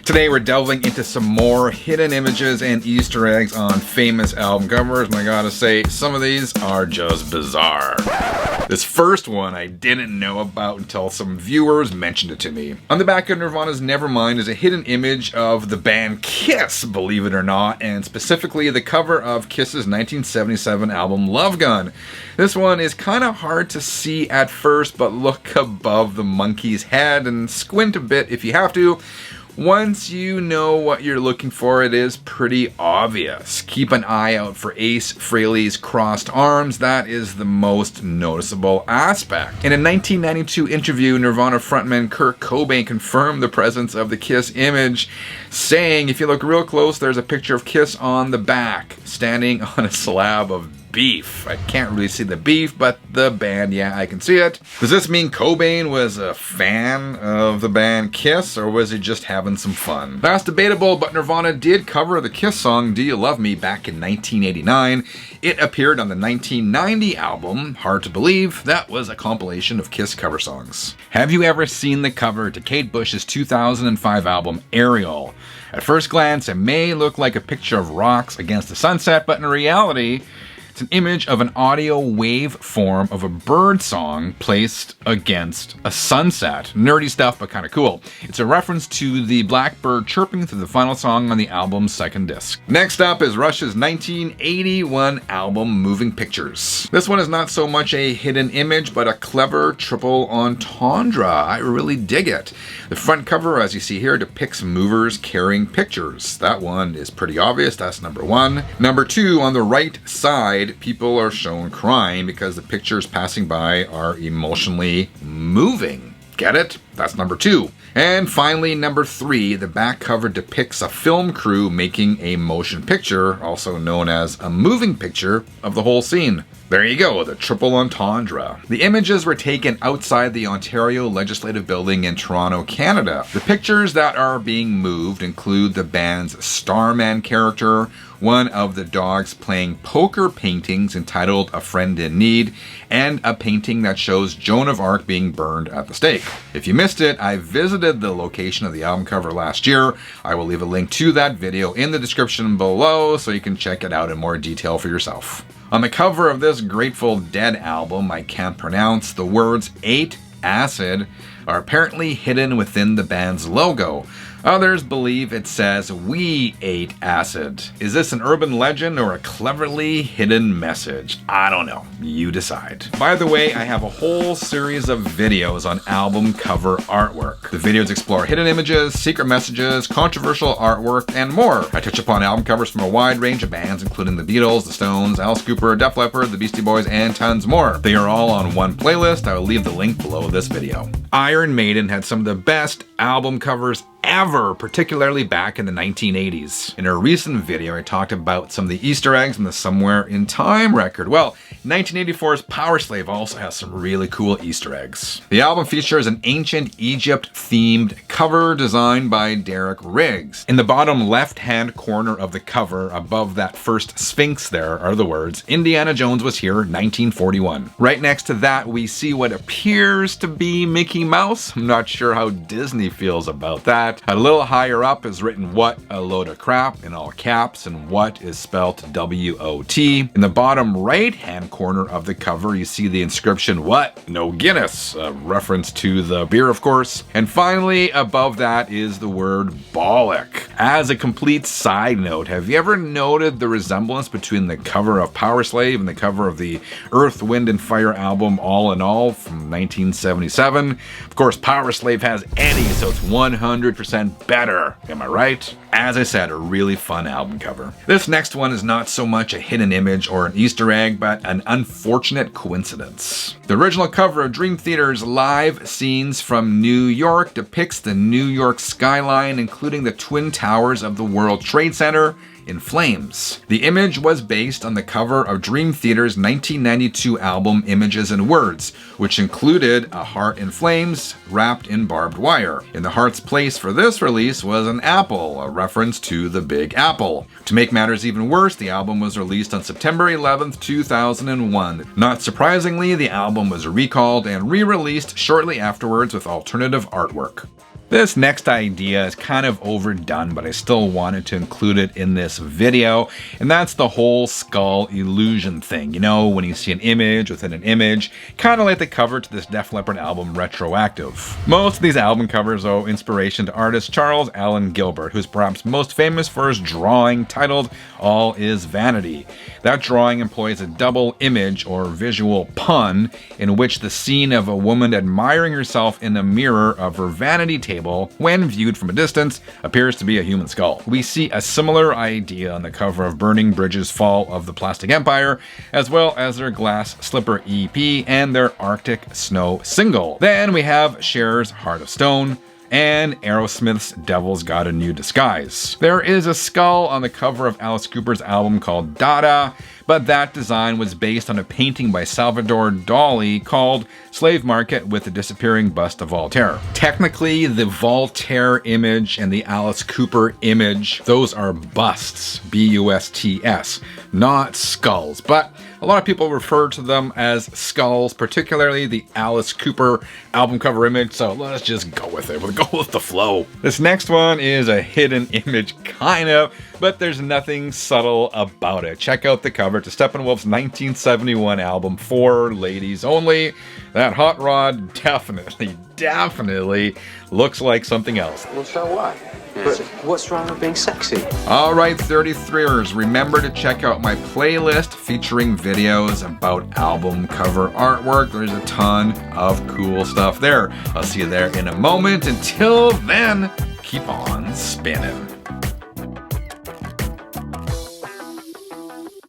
Today we're delving into some more hidden images and Easter eggs on famous album covers, and I gotta say, some of these are just bizarre. This first one I didn't know about until some viewers mentioned it to me. On the back of Nirvana's Nevermind is a hidden image of the band Kiss, believe it or not, and specifically the cover of Kiss's 1977 album Love Gun. This one is kind of hard to see at first, but look above the monkey's head and squint a bit if you have to. Once you know what you're looking for, it is pretty obvious. Keep an eye out for Ace Frehley's crossed arms. That is the most noticeable aspect. In a 1992 interview, Nirvana frontman Kurt Cobain confirmed the presence of the Kiss image, saying, "If you look real close, there's a picture of Kiss on the back, standing on a slab of beef." I can't really see the beef, but the band, yeah, I can see it. Does this mean Cobain was a fan of the band Kiss, or was he just having some fun? That's debatable, but Nirvana did cover the Kiss song Do You Love Me back in 1989. It appeared on the 1990 album, hard to believe. That was a compilation of Kiss cover songs. Have you ever seen the cover to Kate Bush's 2005 album Ariel? At first glance, it may look like a picture of rocks against the sunset, but in reality, it's an image of an audio waveform of a bird song placed against a sunset. Nerdy stuff, but kind of cool. It's a reference to the blackbird chirping through the final song on the album's second disc. Next up is Rush's 1981 album Moving Pictures. This one is not so much a hidden image, but a clever triple entendre. I really dig it. The front cover, as you see here, depicts movers carrying pictures. That one is pretty obvious. That's number one. Number two, on the right side, people are shown crying because the pictures passing by are emotionally moving. Get it? That's number two. And finally, number three, the back cover depicts a film crew making a motion picture, also known as a moving picture, of the whole scene. There you go, the triple entendre. The images were taken outside the Ontario Legislative Building in Toronto, Canada. The pictures that are being moved include the band's Starman character, one of the dogs playing poker paintings entitled A Friend in Need, and a painting that shows Joan of Arc being burned at the stake. If you missed it, I visited the location of the album cover last year. I will leave a link to that video in the description below so you can check it out in more detail for yourself. On the cover of this Grateful Dead album, I can't pronounce, the words 8 Acid are apparently hidden within the band's logo. Others believe it says "We ate acid." Is this an urban legend or a cleverly hidden message? I don't know. You decide. By the way, I have a whole series of videos on album cover artwork. The videos explore hidden images, secret messages, controversial artwork, and more. I touch upon album covers from a wide range of bands, including the Beatles, the Stones, Alice Cooper, Def Leppard, the Beastie Boys, and tons more. They are all on one playlist. I will leave the link below this video. Iron Maiden had some of the best album covers ever, particularly back in the 1980s. In a recent video, I talked about some of the Easter eggs in the Somewhere in Time record. Well, 1984's Power Slave also has some really cool Easter eggs. The album features an ancient Egypt-themed cover designed by Derek Riggs. In the bottom left-hand corner of the cover, above that first Sphinx there, are the words, "Indiana Jones was here, 1941. Right next to that, we see what appears to be Mickey Mouse. I'm not sure how Disney feels about that. A little higher up is written "What a load of crap" in all caps, and "What" is spelt W-O-T. In the bottom right-hand corner of the cover, you see the inscription "What? No Guinness," a reference to the beer, of course. And finally, above that is the word "Bollock." As a complete side note, have you ever noted the resemblance between the cover of Power Slave and the cover of the Earth, Wind and Fire album All in All from 1977? Of course, Power Slave has Eddie, so it's 100% better. Am I right? As I said, a really fun album cover. This next one is not so much a hidden image or an Easter egg, but an unfortunate coincidence. The original cover of Dream Theater's Live Scenes from New York depicts the New York skyline, including the Twin Towers of the World Trade Center, in flames. The image was based on the cover of Dream Theater's 1992 album Images and Words, which included a heart in flames wrapped in barbed wire. In the heart's place for this release was an apple, a reference to the Big Apple. To make matters even worse, the album was released on September 11th, 2001. Not surprisingly, the album was recalled and re-released shortly afterwards with alternative artwork. This next idea is kind of overdone, but I still wanted to include it in this video, and that's the whole skull illusion thing. You know, when you see an image within an image, kind of like the cover to this Def Leppard album, Retroactive. Most of these album covers owe inspiration to artist Charles Allen Gilbert, who's perhaps most famous for his drawing titled All Is Vanity. That drawing employs a double image or visual pun in which the scene of a woman admiring herself in a mirror of her vanity table, when viewed from a distance, appears to be a human skull. We see a similar idea on the cover of Burning Bridges' Fall of the Plastic Empire, as well as their Glass Slipper EP and their Arctic Snow single. Then we have Cher's Heart of Stone and Aerosmith's Devil's Got a New Disguise. There is a skull on the cover of Alice Cooper's album called Dada, but that design was based on a painting by Salvador Dali called Slave Market with the Disappearing Bust of Voltaire. Technically, the Voltaire image and the Alice Cooper image, those are busts, B-U-S-T-S, not skulls, but a lot of people refer to them as skulls, particularly the Alice Cooper album cover image, so let's just go with it. We'll go with the flow. This next one is a hidden image, kind of, but there's nothing subtle about it. Check out the cover to Steppenwolf's 1971 album, For Ladies Only. That hot rod definitely looks like something else. Well, so what? But what's wrong with being sexy? Alright, 33ers, remember to check out my playlist featuring videos about album cover artwork. There's a ton of cool stuff there. I'll see you there in a moment. Until then, keep on spinning.